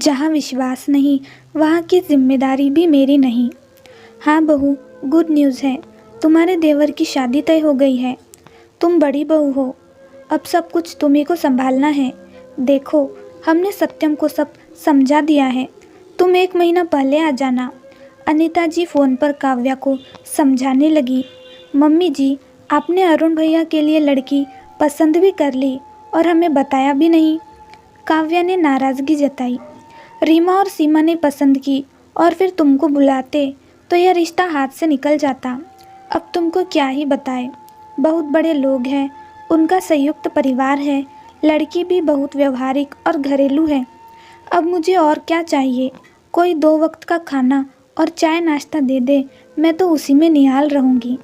जहाँ विश्वास नहीं वहाँ की जिम्मेदारी भी मेरी नहीं। हाँ बहू, गुड न्यूज़ है। तुम्हारे देवर की शादी तय हो गई है। तुम बड़ी बहू हो, अब सब कुछ तुम्ही को संभालना है। देखो, हमने सत्यम को सब समझा दिया है। तुम 1 महीना पहले आ जाना। अनीता जी फ़ोन पर काव्या को समझाने लगी। मम्मी जी, आपने अरुण भैया के लिए लड़की पसंद भी कर ली और हमें बताया भी नहीं। काव्या ने नाराज़गी जताई। रीमा और सीमा ने पसंद की और फिर तुमको बुलाते तो यह रिश्ता हाथ से निकल जाता। अब तुमको क्या ही बताए। बहुत बड़े लोग हैं, उनका संयुक्त परिवार है, लड़की भी बहुत व्यवहारिक और घरेलू है। अब मुझे और क्या चाहिए। कोई 2 वक्त का खाना और चाय नाश्ता दे दे, मैं तो उसी में निहाल रहूँगी।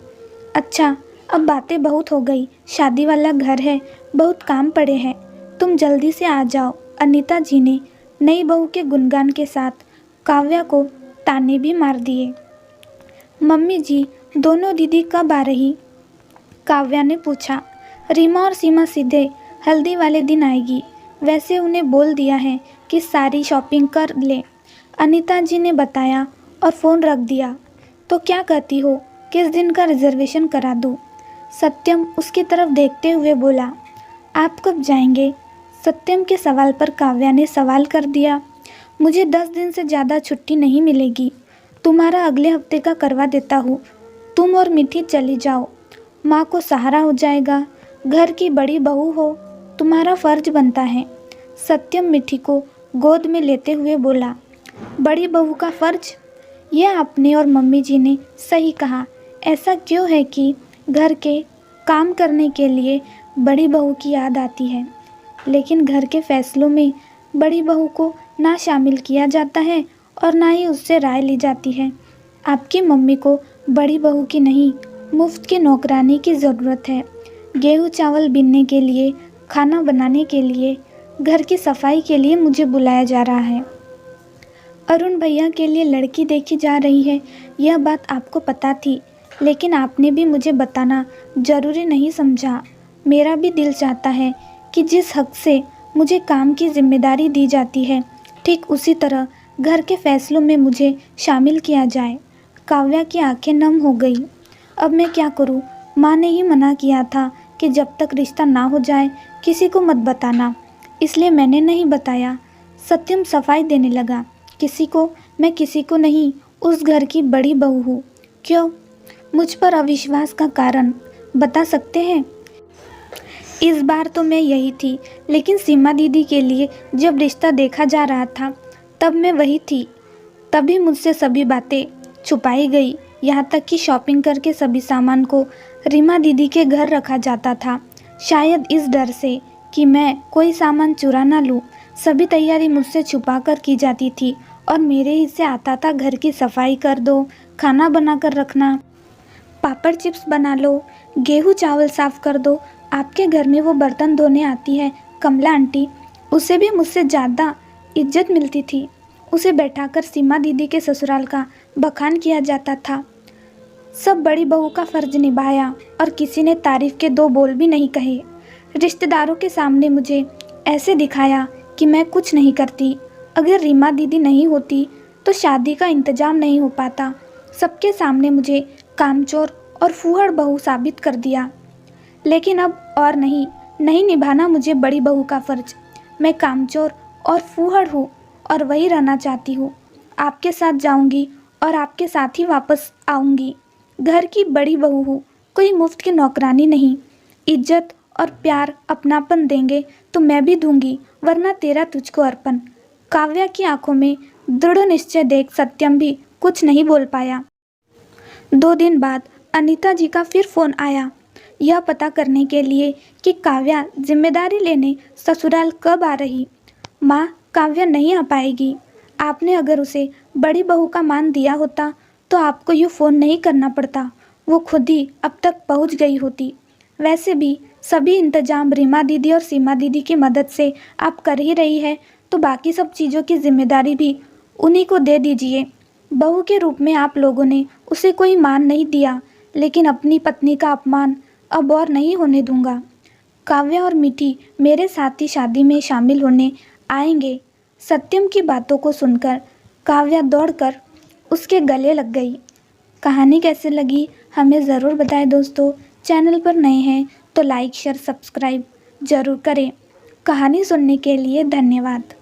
अच्छा, अब बातें बहुत हो गई। शादी वाला घर है, बहुत काम पड़े हैं। तुम जल्दी से आ जाओ। अनीता जी ने नई बहू के गुणगान के साथ काव्या को ताने भी मार दिए। मम्मी जी, दोनों दीदी कब आ रही? काव्या ने पूछा। रीमा और सीमा सीधे हल्दी वाले दिन आएगी। वैसे उन्हें बोल दिया है कि सारी शॉपिंग कर ले। अनीता जी ने बताया और फ़ोन रख दिया। तो क्या कहती हो, किस दिन का रिजर्वेशन करा दूँ? सत्यम उसकी तरफ देखते हुए बोला। आप कब जाएंगे? सत्यम के सवाल पर काव्या ने सवाल कर दिया। मुझे 10 दिन से ज़्यादा छुट्टी नहीं मिलेगी। तुम्हारा अगले हफ्ते का करवा देता हूँ। तुम और मिठी चली जाओ, माँ को सहारा हो जाएगा। घर की बड़ी बहू हो, तुम्हारा फ़र्ज बनता है। सत्यम मिठी को गोद में लेते हुए बोला। बड़ी बहू का फ़र्ज? यह आपने और मम्मी जी ने सही कहा। ऐसा क्यों है कि घर के काम करने के लिए बड़ी बहू की याद आती है, लेकिन घर के फैसलों में बड़ी बहू को ना शामिल किया जाता है और ना ही उससे राय ली जाती है। आपकी मम्मी को बड़ी बहू की नहीं, मुफ्त की नौकरानी की ज़रूरत है। गेहूँ चावल बीनने के लिए, खाना बनाने के लिए, घर की सफाई के लिए मुझे बुलाया जा रहा है। अरुण भैया के लिए लड़की देखी जा रही है, यह बात आपको पता थी, लेकिन आपने भी मुझे बताना ज़रूरी नहीं समझा। मेरा भी दिल चाहता है कि जिस हक से मुझे काम की जिम्मेदारी दी जाती है, ठीक उसी तरह घर के फैसलों में मुझे शामिल किया जाए। काव्या की आंखें नम हो गई। अब मैं क्या करूं? माँ ने ही मना किया था कि जब तक रिश्ता ना हो जाए किसी को मत बताना, इसलिए मैंने नहीं बताया। सत्यम सफाई देने लगा। किसी को? मैं किसी को नहीं, उस घर की बड़ी बहू हूँ। क्यों? मुझ पर अविश्वास का कारण बता सकते हैं? इस बार तो मैं यही थी, लेकिन सीमा दीदी के लिए जब रिश्ता देखा जा रहा था तब मैं वही थी। तभी मुझसे सभी बातें छुपाई गई, यहाँ तक कि शॉपिंग करके सभी सामान को रीमा दीदी के घर रखा जाता था, शायद इस डर से कि मैं कोई सामान चुरा ना लूँ। सभी तैयारी मुझसे छुपा कर की जाती थी और मेरे ही से आता था घर की सफाई कर दो, खाना बना कर रखना, पापड़ चिप्स बना लो, गेहूँ चावल साफ़ कर दो। आपके घर में वो बर्तन धोने आती है कमला आंटी, उसे भी मुझसे ज़्यादा इज्जत मिलती थी। उसे बैठाकर सीमा दीदी के ससुराल का बखान किया जाता था। सब बड़ी बहू का फ़र्ज निभाया और किसी ने तारीफ़ के 2 बोल भी नहीं कहे। रिश्तेदारों के सामने मुझे ऐसे दिखाया कि मैं कुछ नहीं करती। अगर रीमा दीदी नहीं होती तो शादी का इंतज़ाम नहीं हो पाता। सबके सामने मुझे कामचोर और फूहड़ बहू साबित कर दिया। लेकिन अब और नहीं निभाना मुझे बड़ी बहू का फ़र्ज। मैं कामचोर और फूहड़ हूँ और वही रहना चाहती हूँ। आपके साथ जाऊँगी और आपके साथ ही वापस आऊँगी। घर की बड़ी बहू हूँ, कोई मुफ्त की नौकरानी नहीं। इज्जत और प्यार अपनापन देंगे तो मैं भी दूंगी, वरना तेरा तुझको अर्पण। काव्या की आंखों में दृढ़ निश्चय देख सत्यम भी कुछ नहीं बोल पाया। 2 दिन बाद अनीता जी का फिर फ़ोन आया, यह पता करने के लिए कि काव्या जिम्मेदारी लेने ससुराल कब आ रही। माँ, काव्या नहीं आ पाएगी। आपने अगर उसे बड़ी बहू का मान दिया होता तो आपको यूँ फ़ोन नहीं करना पड़ता, वो खुद ही अब तक पहुँच गई होती। वैसे भी सभी इंतजाम रीमा दीदी और सीमा दीदी की मदद से आप कर ही रही है, तो बाकी सब चीज़ों की जिम्मेदारी भी उन्हीं को दे दीजिए। बहू के रूप में आप लोगों ने उसे कोई मान नहीं दिया, लेकिन अपनी पत्नी का अपमान अब और नहीं होने दूंगा। काव्या और मिठी मेरे साथ ही शादी में शामिल होने आएंगे। सत्यम की बातों को सुनकर काव्या दौड़कर उसके गले लग गई। कहानी कैसे लगी हमें ज़रूर बताएं दोस्तों। चैनल पर नए हैं तो लाइक शेयर सब्सक्राइब ज़रूर करें। कहानी सुनने के लिए धन्यवाद।